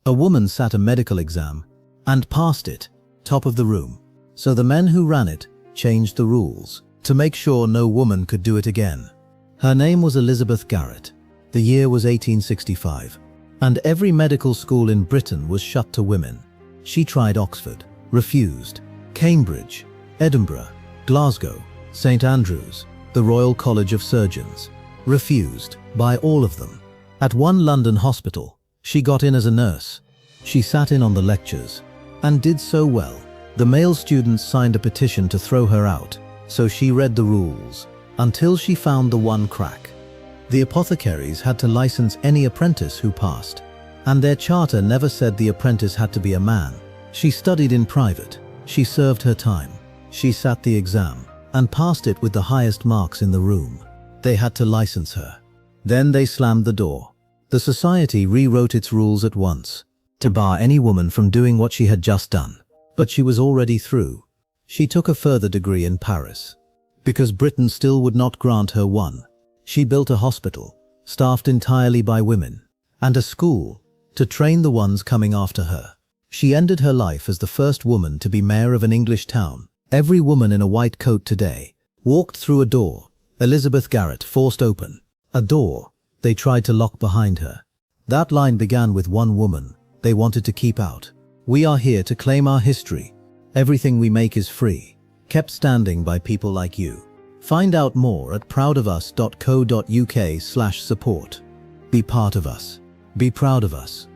A woman sat a medical exam and passed it, top of the room. So the men who ran it changed the rules to make sure no woman could do it again. Her name was Elizabeth Garrett. The year was 1865, and every medical school in Britain was shut to women. She tried Oxford, refused. Cambridge, Edinburgh, Glasgow, St. Andrews, the Royal College of Surgeons, refused by all of them. At one London hospital, she got in as a nurse. She sat in on the lectures and did so well. The male students signed a petition to throw her out, so she read the rules until she found the one crack. The apothecaries had to license any apprentice who passed, and their charter never said the apprentice had to be a man. She studied in private. She served her time. She sat the exam and passed it with the highest marks in the room. They had to license her. Then they slammed the door. The society rewrote its rules at once to bar any woman from doing what she had just done. But she was already through. She took a further degree in Paris. Because Britain still would not grant her one, she built a hospital, staffed entirely by women, and a school to train the ones coming after her. She ended her life as the first woman to be mayor of an English town. Every woman in a white coat today walked through a door Elizabeth Garrett forced open. A door they tried to lock behind her. That line began with one woman they wanted to keep out. We are here to claim our history. Everything we make is free, kept standing by people like you. Find out more at proudofus.co.uk/support. Be part of us. Be proud of us.